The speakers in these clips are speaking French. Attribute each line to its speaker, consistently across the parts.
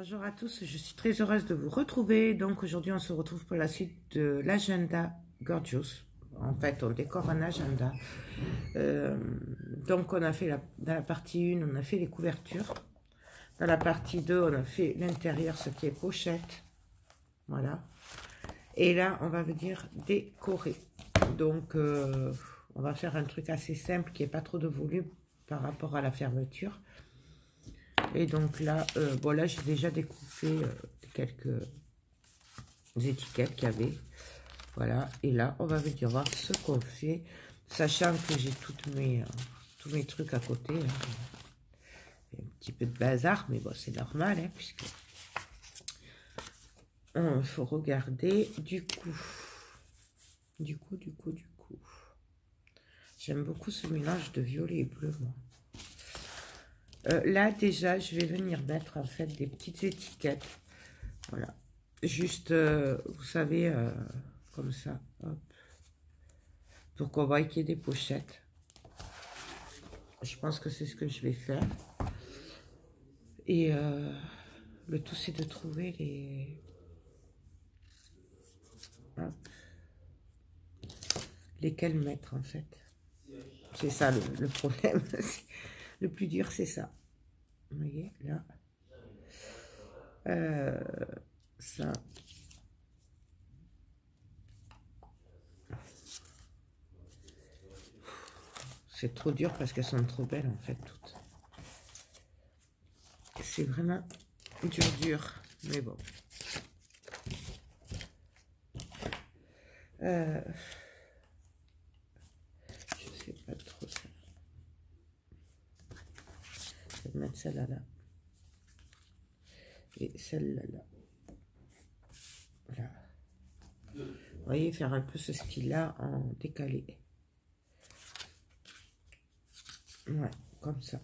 Speaker 1: Bonjour à tous, je suis très heureuse de vous retrouver. Donc aujourd'hui on se retrouve pour la suite de l'agenda Gorgeous. En fait on décore un agenda. Donc on a fait dans la partie 1 on a fait les couvertures. Dans la partie 2 on a fait l'intérieur, ce qui est pochette. Voilà. Et là on va venir décorer. Donc on va faire un truc assez simple qui n'est pas trop de volume par rapport à la fermeture. Et donc là, voilà, j'ai déjà découpé quelques étiquettes qu'il y avait. Voilà, et là, on va venir voir ce qu'on fait, sachant que j'ai tous mes trucs à côté. Hein. Il y a un petit peu de bazar, mais bon, c'est normal, hein, puisque il faut regarder. Du coup, j'aime beaucoup ce mélange de violet et bleu, moi. Là déjà je vais venir mettre en fait des petites étiquettes, voilà, juste vous savez comme ça, hop, pour qu'on voit qu'il y ait des pochettes. Je pense que c'est ce que je vais faire, et le tout c'est de trouver les hop, lesquels mettre en fait. C'est ça le problème. Le plus dur c'est ça, vous voyez là. Ça, c'est trop dur parce qu'elles sont trop belles en fait toutes. C'est vraiment dur, mais bon. Je sais pas trop ça. Je vais mettre celle-là là. Et celle-là là. Voilà. Vous voyez, faire un peu ce style-là en décalé. Ouais, comme ça.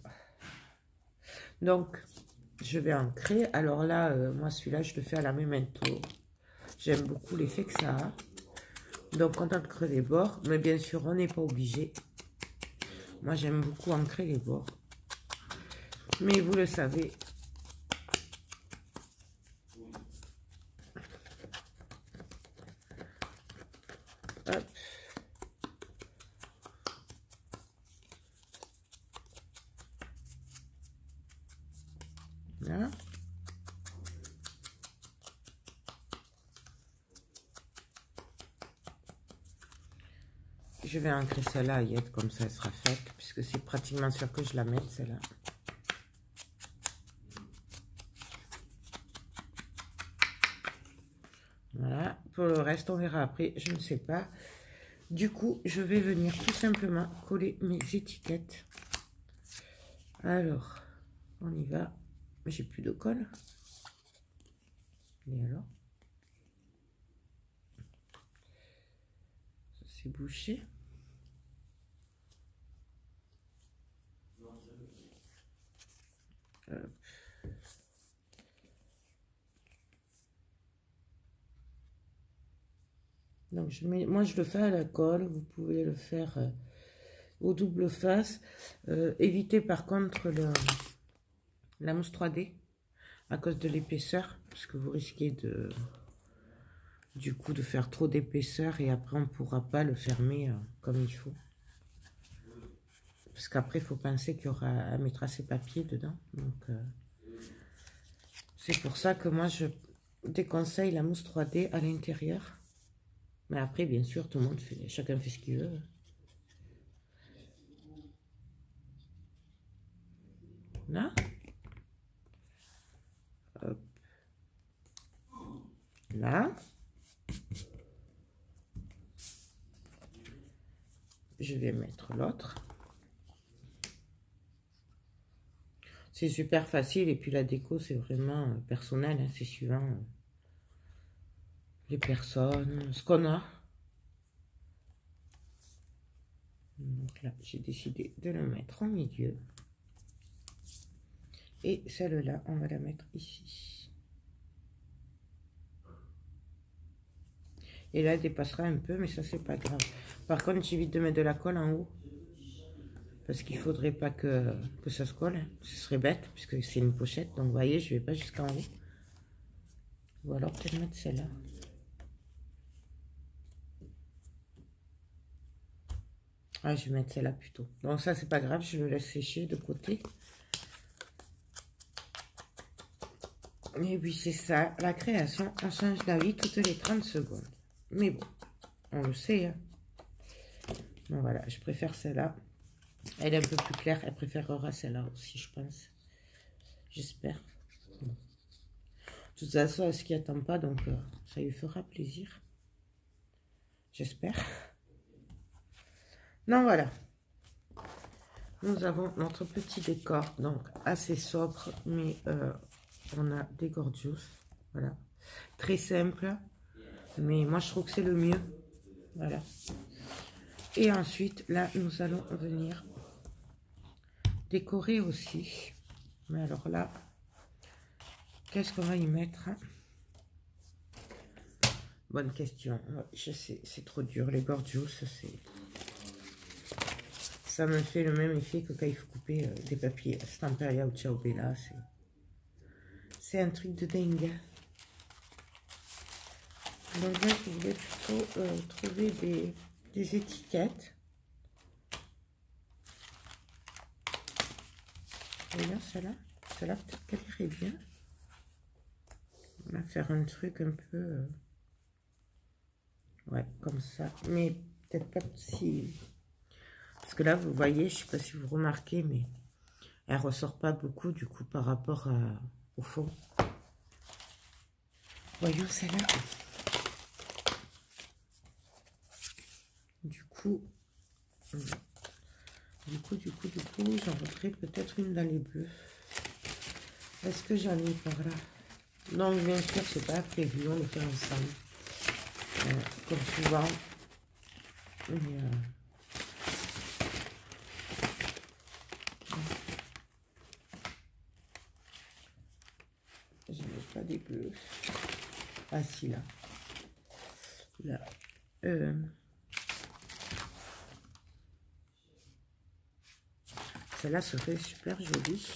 Speaker 1: Donc, je vais ancrer. Alors là, moi, celui-là, je le fais à la Memento. J'aime beaucoup l'effet que ça a. Donc, on ancre les bords. Mais bien sûr, on n'est pas obligé. Moi, j'aime beaucoup ancrer les bords. Mais vous le savez. Hop. Là. Je vais ancrer celle-là à Yette, comme ça elle sera faite, puisque c'est pratiquement sûr que je la mette celle-là. Voilà, pour le reste on verra après, je ne sais pas. Du coup, je vais venir tout simplement coller mes étiquettes. Alors, on y va. J'ai plus de colle. Et alors? Ça s'est bouché. Hop. Donc, moi, je le fais à la colle. Vous pouvez le faire au double face. Évitez par contre la mousse 3D à cause de l'épaisseur, parce que vous risquez du coup de faire trop d'épaisseur et après on ne pourra pas le fermer comme il faut. Parce qu'après, il faut penser qu'il y aura à mettre assez papier dedans. Donc, c'est pour ça que moi, je déconseille la mousse 3D à l'intérieur. Mais après, bien sûr, tout le monde fait, chacun fait ce qu'il veut. Là. Hop. Là. Je vais mettre l'autre. C'est super facile et puis la déco, c'est vraiment personnel. Hein, c'est suivant les personnes, ce qu'on a. Donc là, j'ai décidé de le mettre au milieu. Et celle-là, on va la mettre ici. Et là, elle dépassera un peu, mais ça, c'est pas grave. Par contre, j'évite de mettre de la colle en haut. Parce qu'il faudrait pas que ça se colle. Hein. Ce serait bête, puisque c'est une pochette. Donc, vous voyez, je vais pas jusqu'en haut. Ou alors peut-être mettre celle-là. Ah, je vais mettre celle-là plutôt. Donc ça, c'est pas grave, je le laisse sécher de côté. Et puis c'est ça, la création, on change d'avis toutes les 30 secondes. Mais bon, on le sait. Hein. Bon voilà, je préfère celle-là. Elle est un peu plus claire, elle préférera celle-là aussi, je pense. J'espère. Bon. De toute façon, elle s'y attend pas, donc ça lui fera plaisir. J'espère. Donc voilà. Nous avons notre petit décor, donc assez sobre, mais on a des gorgeous. Voilà. Très simple, mais moi je trouve que c'est le mieux. Voilà. Et ensuite, là, nous allons venir décorer aussi. Mais alors là, qu'est-ce qu'on va y mettre? Bonne question. Je sais, c'est trop dur. Les gorgeous, c'est... Ça me fait le même effet que quand il faut couper des papiers. Stamperia ou Ciao Bella, c'est un truc de dingue. Donc là, je voulais plutôt trouver des étiquettes. Et là, celle-là, peut-être qu'elle irait bien. On va faire un truc un peu... ouais, comme ça. Mais peut-être pas si... Parce que là, vous voyez, je ne sais pas si vous remarquez, mais elle ressort pas beaucoup, du coup, par rapport au fond. Voyons celle-là. Du coup, j'en voudrais peut-être une dans les bleus. Est-ce que j'en ai par là? Non, bien sûr, c'est pas prévu, on le fait ensemble. Comme souvent. Et, je n'ai pas des bleus. Ah si, là. Là. Celle-là serait super jolie.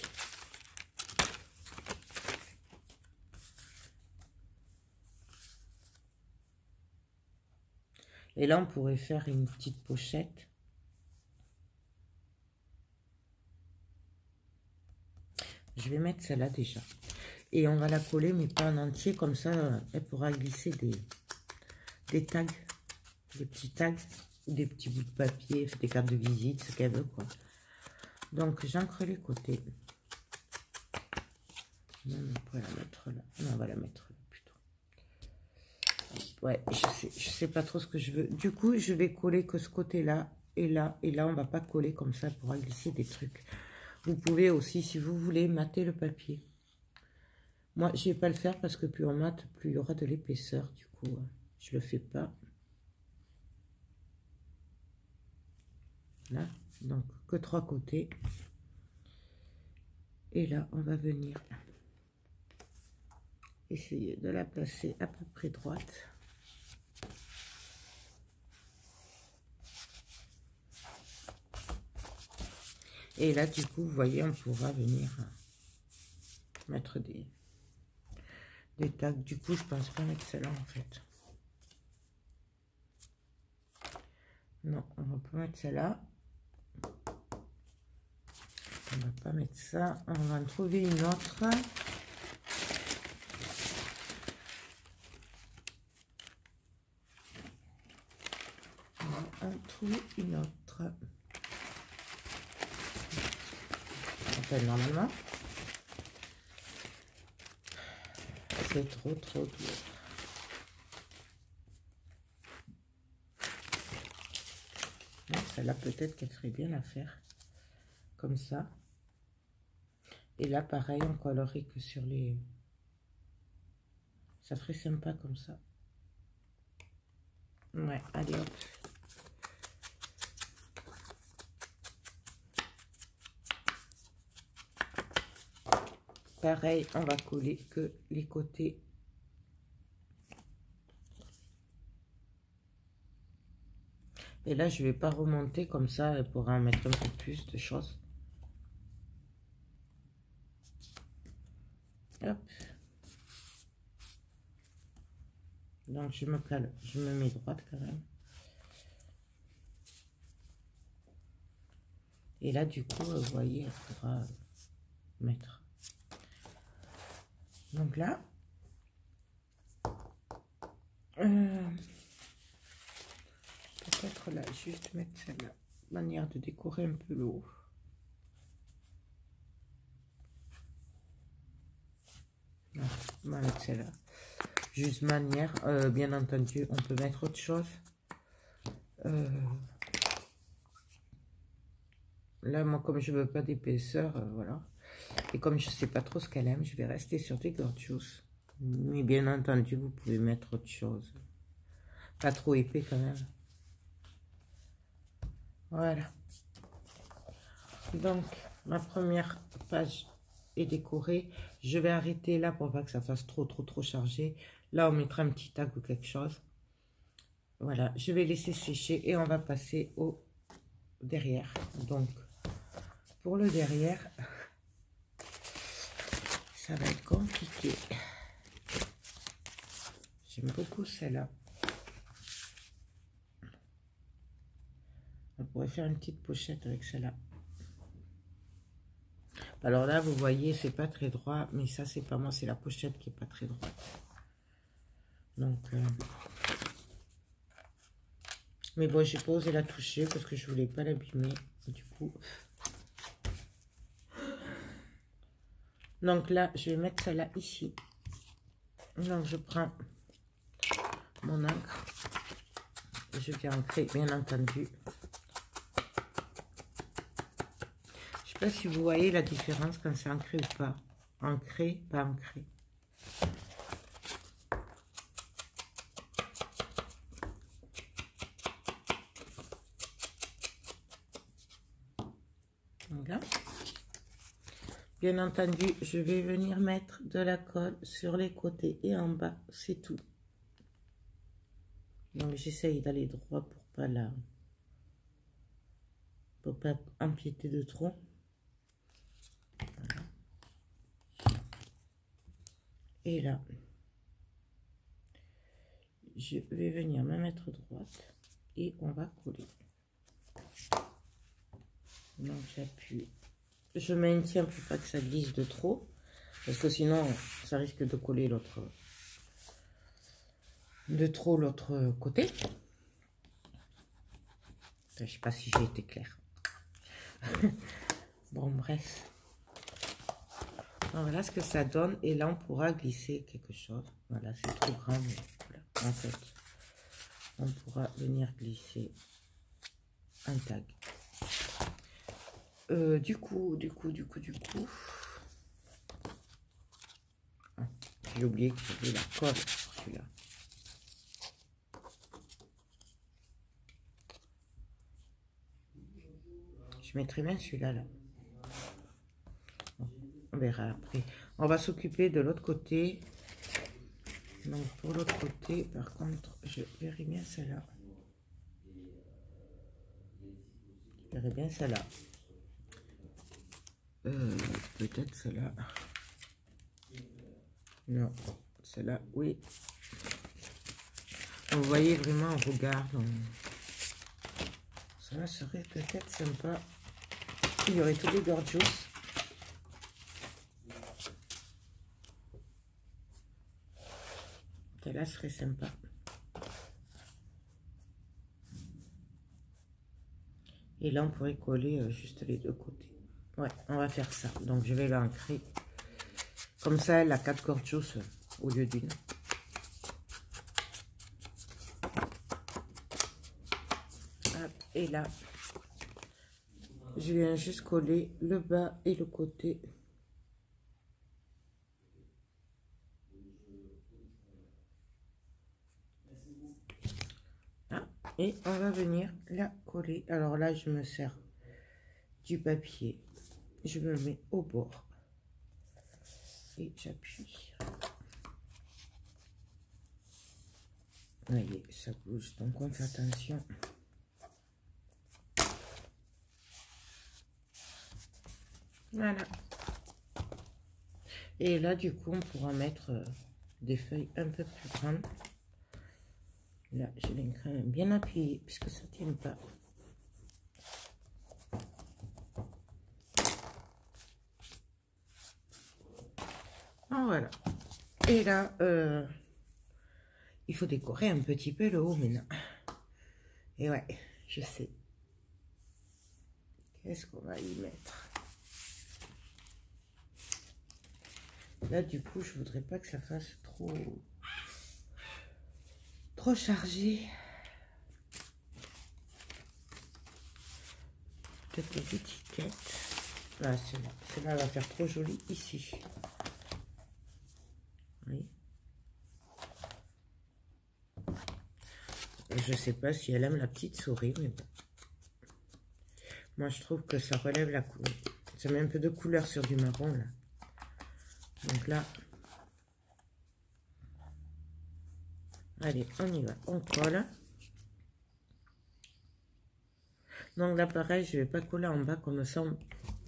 Speaker 1: Et là, on pourrait faire une petite pochette. Je vais mettre celle-là déjà. Et on va la coller, mais pas en entier. Comme ça, elle pourra glisser des tags. Des petits tags. Ou des petits bouts de papier, des cartes de visite, ce qu'elle veut, quoi. Donc, j'encre les côtés. Non, on pourrait la mettre là. Non, on va la mettre là, plutôt. Ouais, je sais pas trop ce que je veux. Du coup, je vais coller que ce côté-là. Et là, on va pas coller comme ça. Elle pourra glisser des trucs. Vous pouvez aussi, si vous voulez, mater le papier. Moi, je ne vais pas le faire parce que plus on mate, plus il y aura de l'épaisseur. Du coup, je ne le fais pas. Là, donc, que 3 côtés. Et là, on va venir essayer de la placer à peu près droite. Et là, du coup, vous voyez, on pourra venir mettre des tags. Du coup, je pense pas mettre celle-là, en fait. Non, on va pas mettre celle-là. On va pas mettre ça. On va en trouver une autre. On va en trouver une autre. Normalement, c'est trop dur. Celle-là, peut-être qu'elle ferait bien la faire comme ça. Et là, pareil, on collerait que sur les... Ça ferait sympa comme ça. Ouais, allez hop. Pareil, on va coller que les côtés. Et là, je vais pas remonter comme ça, elle pourra en mettre un peu plus de choses. Hop. Donc je me cale, je me mets droite quand même. Et là, du coup, vous voyez, il faudra mettre. Donc là, peut-être là, juste mettre celle-là. Manière de décorer un peu le haut. Non, on va mettre celle-là. Juste manière, bien entendu, on peut mettre autre chose. Là, moi, comme je veux pas d'épaisseur, voilà. Et comme je sais pas trop ce qu'elle aime, je vais rester sur des gorgeous. Mais bien entendu, vous pouvez mettre autre chose. Pas trop épais quand même. Voilà. Donc, ma première page est décorée. Je vais arrêter là pour pas que ça fasse trop chargé. Là, on mettra un petit tag ou quelque chose. Voilà, je vais laisser sécher et on va passer au derrière. Donc, pour le derrière, ça va être compliqué. J'aime beaucoup celle-là. On pourrait faire une petite pochette avec celle-là. Alors là, vous voyez, c'est pas très droit, mais ça, c'est pas moi, c'est la pochette qui est pas très droite. Donc, mais bon, j'ai pas osé la toucher parce que je voulais pas l'abîmer. Du coup, donc là, je vais mettre celle-là ici. Donc, je prends mon encre. Je viens ancrer, bien entendu. Je sais pas si vous voyez la différence quand c'est ancré ou pas. Ancré, pas ancré. Voilà. Bien entendu, je vais venir mettre de la colle sur les côtés et en bas, c'est tout. Donc j'essaye d'aller droit pour pas empiéter de trop. Voilà. Et là, je vais venir me mettre droite et on va coller. Donc j'appuie. Je maintiens pour pas que ça glisse de trop, parce que sinon ça risque de coller l'autre côté. Je sais pas si j'ai été claire. Bon, bref. Donc, voilà ce que ça donne. Et là, on pourra glisser quelque chose. Voilà, c'est trop grand, mais voilà. En fait, on pourra venir glisser un tag. Du coup. Ah, j'ai oublié que j'avais la colle sur celui-là. Je mettrai bien celui-là, là. On verra après. On va s'occuper de l'autre côté. Donc, pour l'autre côté, par contre, je verrai bien celle-là. Je verrai bien celle-là. Peut-être celle-là. Non, celle-là, oui. Vous voyez vraiment, on regarde. Ça serait peut-être sympa. Il y aurait tous les gorgeous. Celle-là serait sympa. Et là, on pourrait coller juste les deux côtés. Ouais, on va faire ça. Donc, je vais l'ancrer. Comme ça, elle a 4 gorgeous au lieu d'une. Et là, je viens juste coller le bas et le côté. Ah, et on va venir la coller. Alors là, je me sers du papier. Je me mets au bord. Et j'appuie. Vous voyez, ça bouge. Donc, on fait attention. Voilà. Et là, du coup, on pourra mettre des feuilles un peu plus grandes. Là, je l'ai quand même bien appuyé puisque ça ne tient pas. Ah, voilà. Et là, il faut décorer un petit peu le haut maintenant. Et ouais, je sais. Qu'est-ce qu'on va y mettre? Là, du coup, je voudrais pas que ça fasse trop chargé. Peut-être les étiquettes. Ah, celle-là va faire trop joli ici. Oui. Je sais pas si elle aime la petite souris, mais bon. Moi, je trouve que ça relève la couleur. Ça met un peu de couleur sur du marron, là. Donc là, allez, on y va. On colle. Donc là, pareil, je vais pas coller en bas comme ça.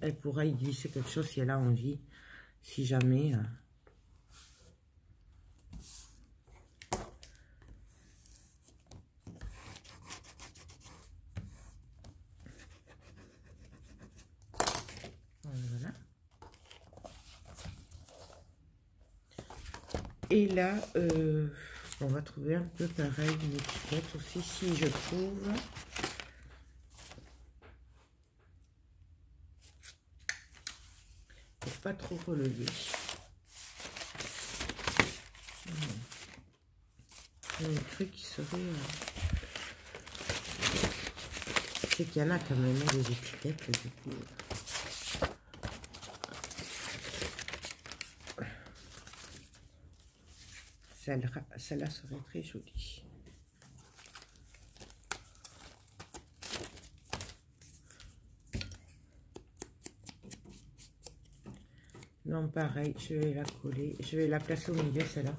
Speaker 1: Elle pourra y glisser quelque chose si elle a envie. Si jamais... Voilà. Et là, on va trouver un peu pareil une étiquette aussi, si je trouve. Pour pas trop relever. Un truc qui serait... c'est qu'il y en a quand même des étiquettes, du coup. Celle-là serait très jolie. Non, pareil, je vais la coller. Je vais la placer au milieu, celle-là.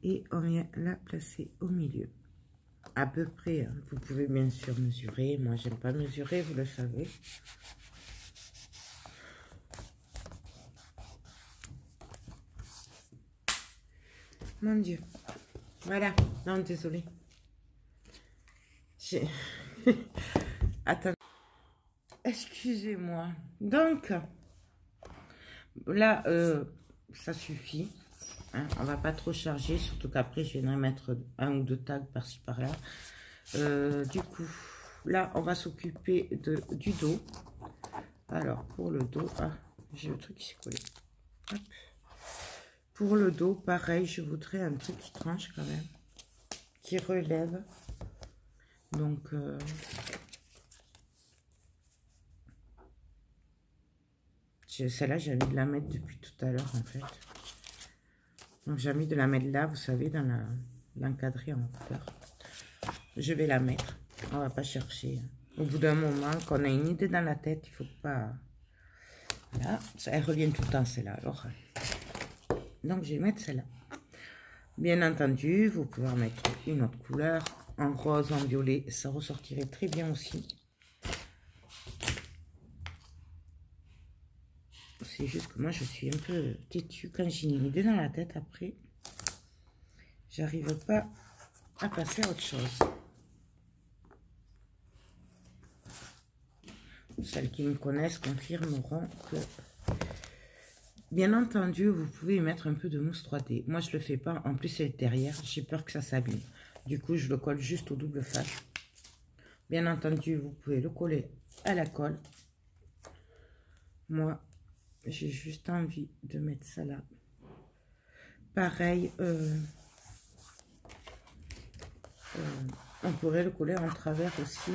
Speaker 1: Et on vient la placer au milieu. À peu près, hein. Vous pouvez bien sûr mesurer. Moi, j'aime pas mesurer, vous le savez. Mon Dieu. Voilà. Non, désolé. Attends. Excusez-moi. Donc, là, ça suffit. Hein, on va pas trop charger, surtout qu'après, je viendrai mettre un ou deux tags par-ci, par-là. Du coup, là, on va s'occuper du dos. Alors, pour le dos, ah, j'ai le truc qui s'est collé. Hop. Pour le dos, pareil, je voudrais un truc qui tranche quand même, qui relève. Donc, celle-là, j'ai envie de la mettre depuis tout à l'heure, en fait. Donc, j'ai envie de la mettre là, vous savez, dans l'encadré en hauteur. Je vais la mettre. On va pas chercher. Au bout d'un moment, qu'on a une idée dans la tête, il faut pas... Là, elle revient tout le temps, celle-là. Alors, donc, je vais mettre celle-là. Bien entendu, vous pouvez en mettre une autre couleur, en rose, en violet, ça ressortirait très bien aussi. C'est juste que moi, je suis un peu têtue. Quand j'ai une idée dans la tête, après, j'arrive pas à passer à autre chose. Celles qui me connaissent confirmeront que, bien entendu, vous pouvez mettre un peu de mousse 3D. Moi, je le fais pas. En plus, c'est derrière. J'ai peur que ça s'abîme. Du coup, je le colle juste au double face. Bien entendu, vous pouvez le coller à la colle. Moi, j'ai juste envie de mettre ça là. Pareil, on pourrait le coller en travers aussi.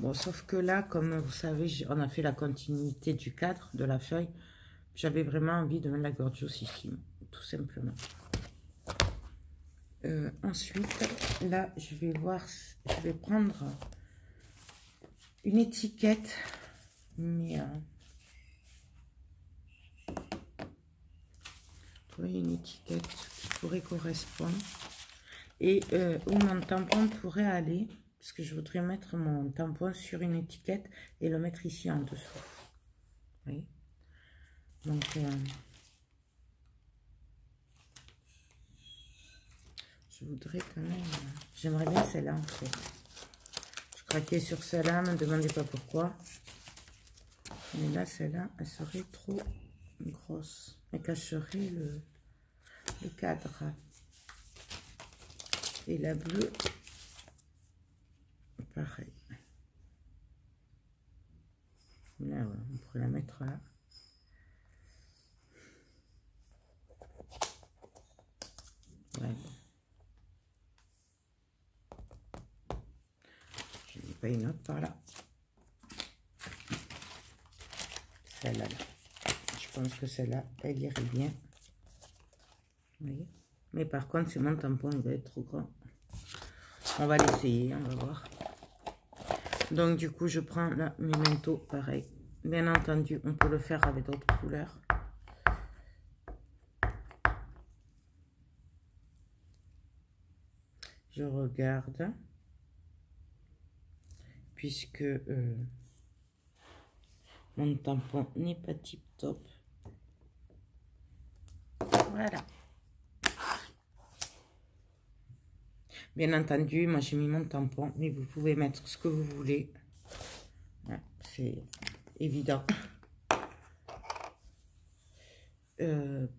Speaker 1: Bon, sauf que là, comme vous savez, on a fait la continuité du cadre de la feuille. J'avais vraiment envie de mettre la gorgeousissime, tout simplement. Ensuite, là, je vais voir, je vais prendre une étiquette, mais trouver une étiquette qui pourrait correspondre et où mon tampon pourrait aller. parce que je voudrais mettre mon tampon sur une étiquette et le mettre ici en dessous. Vous voyez? Donc, je voudrais quand même... J'aimerais bien celle-là, en fait. Je craquais sur celle-là, ne me demandez pas pourquoi. Mais là, celle-là, elle serait trop grosse. Elle cacherait le cadre. Et la bleue, pareil. Là, ouais, on pourrait la mettre là. Ouais. Je n'ai pas une autre par là. Celle-là. Je pense que celle-là, elle irait bien. Vous voyez? Mais par contre, c'est mon tampon, il va être trop grand. On va l'essayer, on va voir. Donc, du coup, je prends là mes manteaux, pareil. Bien entendu, on peut le faire avec d'autres couleurs. Je regarde. Puisque mon tampon n'est pas tip top. Voilà. Bien entendu, moi j'ai mis mon tampon, mais vous pouvez mettre ce que vous voulez. Ouais, c'est évident.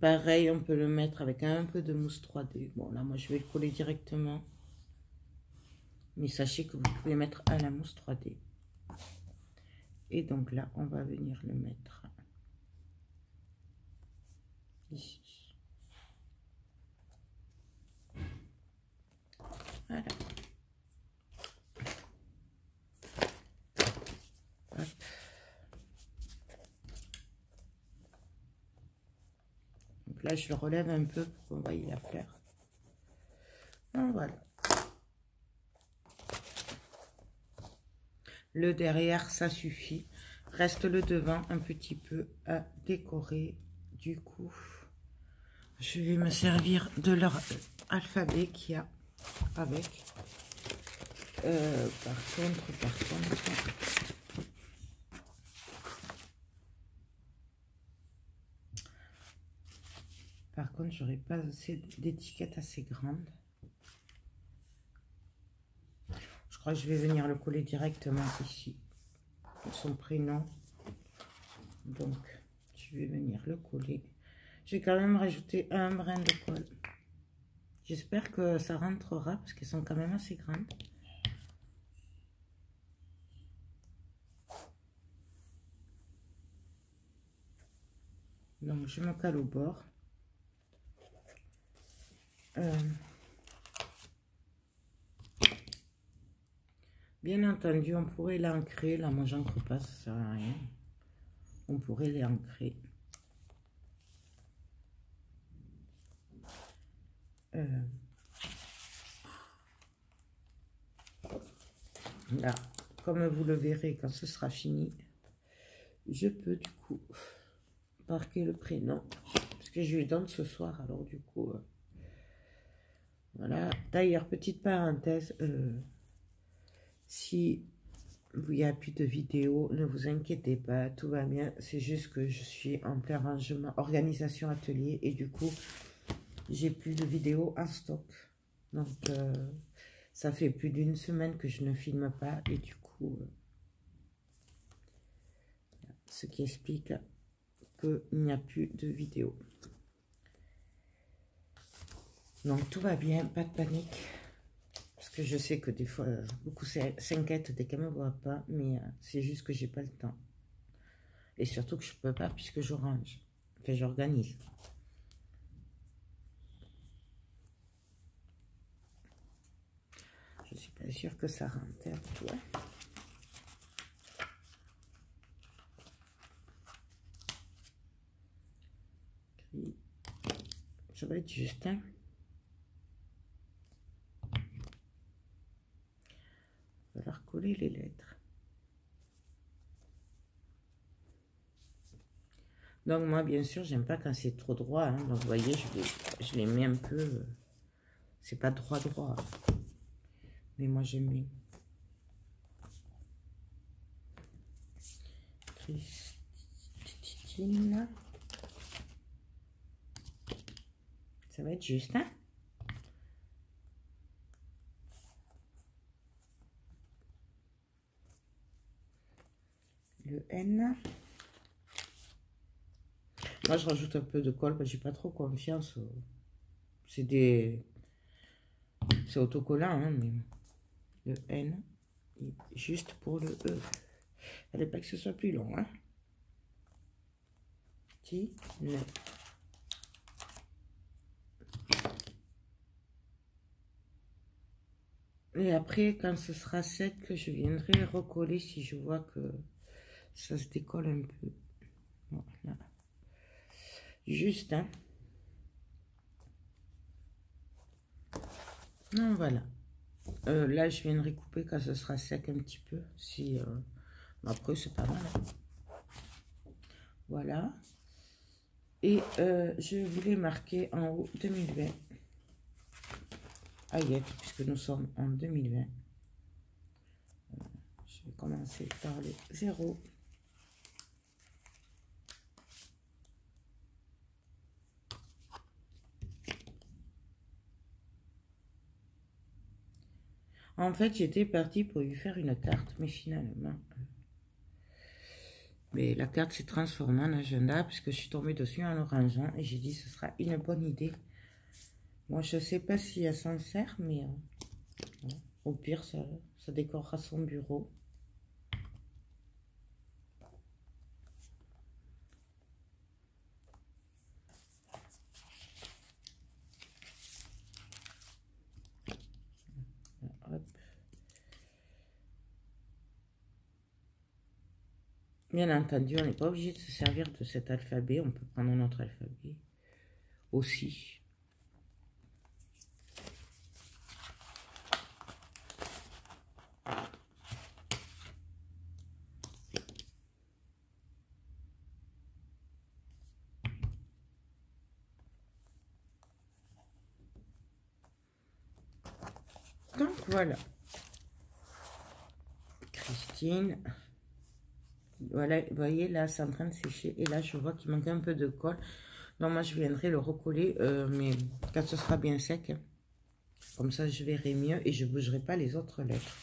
Speaker 1: Pareil, on peut le mettre avec un peu de mousse 3D. Bon, là, moi je vais le coller directement. Mais sachez que vous pouvez mettre à la mousse 3D. Et donc là, on va venir le mettre ici. Voilà. Hop. Donc là, je le relève un peu pour qu'on voie la fleur. Donc voilà. Le derrière, ça suffit. Reste le devant un petit peu à décorer. Du coup, je vais me servir de leur alphabet qu'il y a avec. Par contre, j'aurais pas assez d'étiquettes assez grandes. Je crois que je vais venir le coller directement ici. Son prénom. Donc, je vais venir le coller. Je vais quand même rajouter un brin de colle. J'espère que ça rentrera parce qu'elles sont quand même assez grandes. Donc, je me cale au bord. Bien entendu, on pourrait l'ancrer. Là, moi, j'ancre pas, ça sert à rien. On pourrait l'ancrer. Là, comme vous le verrez quand ce sera fini, je peux du coup marquer le prénom. Parce que je lui donne ce soir, alors du coup... voilà. D'ailleurs, petite parenthèse, si il n'y a plus de vidéo, ne vous inquiétez pas, tout va bien. C'est juste que je suis en plein rangement, organisation atelier, et du coup, j'ai plus de vidéos en stock. Donc, ça fait plus d'une semaine que je ne filme pas, et du coup, ce qui explique qu'il n'y a plus de vidéos. Donc, tout va bien, pas de panique. Parce que je sais que des fois, beaucoup s'inquiètent dès qu'elles ne me voient pas, mais c'est juste que j'ai pas le temps. Et surtout que je peux pas puisque je range. Enfin, j'organise. Je suis pas sûre que ça rentre, hein, tu vois. Ça va être juste, hein. Il va falloir coller les lettres. Donc moi, bien sûr, j'aime pas quand c'est trop droit, hein. Donc vous voyez, je les mets un peu... c'est pas droit. Mais moi, j'aime bien. Christine. Ça va être juste, hein? Le N. Moi, je rajoute un peu de colle parce que j'ai pas trop confiance. C'est autocollant, hein, mais le N est juste pour le E. Fallait pas que ce soit plus long, hein. Et après, quand ce sera sec, je viendrai recoller si je vois que ça se décolle un peu. Voilà. Juste, hein. Non, voilà. Là, je viendrai couper quand ce sera sec un petit peu. Si, après, c'est pas mal. Hein. Voilà. Et je voulais marquer en haut 2020. Aïe, puisque nous sommes en 2020. Je vais commencer par le 0. En fait, j'étais partie pour lui faire une carte, mais finalement... Mais la carte s'est transformée en agenda puisque je suis tombée dessus en orangeant et j'ai dit ce sera une bonne idée. Moi, je ne sais pas si elle s'en sert, mais au pire, ça décorera son bureau. Hop. Bien entendu, on n'est pas obligé de se servir de cet alphabet. On peut prendre un autre alphabet aussi. Donc voilà. Christine. Voilà, vous voyez, là, c'est en train de sécher. Et là, je vois qu'il manque un peu de colle. Donc, moi, je viendrai le recoller, mais quand ce sera bien sec. Comme ça, je verrai mieux et je ne bougerai pas les autres lettres.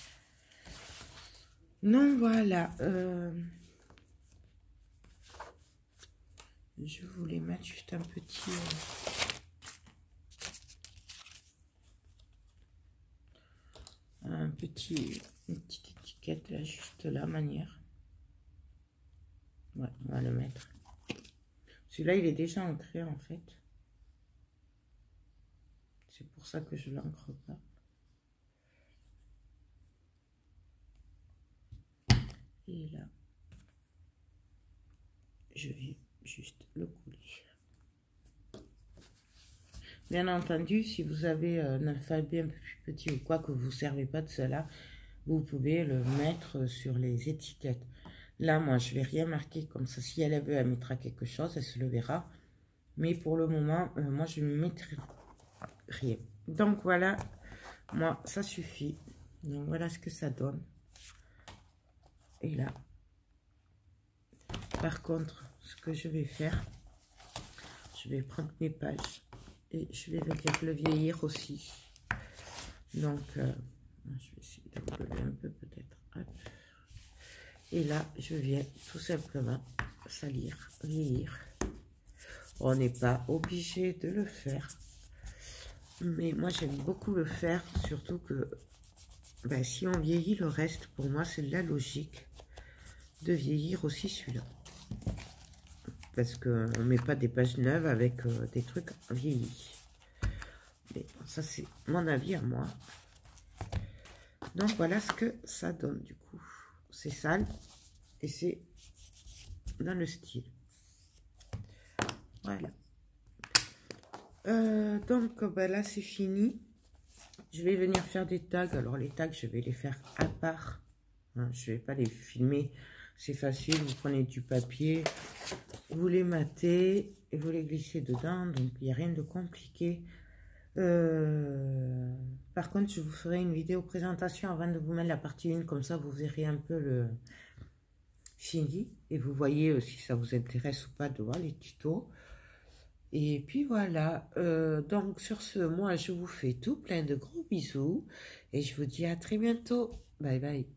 Speaker 1: Non, voilà. Je voulais mettre juste un petit... une petite étiquette, là, juste la manière. Ouais, on va le mettre. Celui-là, il est déjà ancré, en fait. C'est pour ça que je ne l'ancre pas. Et là, je vais juste le couler. Bien entendu, si vous avez un alphabet un peu plus petit ou quoi, que vous ne servez pas de cela, vous pouvez le mettre sur les étiquettes. Là, moi, je ne vais rien marquer comme ça. Si elle veut, elle mettra quelque chose, elle se le verra. Mais pour le moment, moi, je ne mettrai rien. Donc, voilà. Moi, ça suffit. Donc, voilà ce que ça donne. Et là, par contre, ce que je vais faire, je vais prendre mes pages et je vais venir le vieillir aussi. Donc, je vais essayer de relever un peu peut-être. Et là, je viens tout simplement salir, vieillir. On n'est pas obligé de le faire. Mais moi, j'aime beaucoup le faire, surtout que ben, si on vieillit le reste, pour moi, c'est la logique de vieillir aussi celui-là. Parce qu'on ne met pas des pages neuves avec des trucs vieillis. Mais ça, c'est mon avis à moi. Donc, voilà ce que ça donne, du coup. C'est sale et c'est dans le style. Voilà. Donc, ben là, c'est fini. Je vais venir faire des tags. Alors, les tags, je vais les faire à part. Hein, je ne vais pas les filmer. C'est facile. Vous prenez du papier, vous les matez et vous les glissez dedans. Donc, il n'y a rien de compliqué. Par contre, je vous ferai une vidéo présentation avant de vous mettre la partie 1. Comme ça, vous verrez un peu le fini. Et vous voyez si ça vous intéresse ou pas de voir les tutos. Et puis voilà, donc sur ce, moi je vous fais tout plein de gros bisous. Et je vous dis à très bientôt. Bye bye.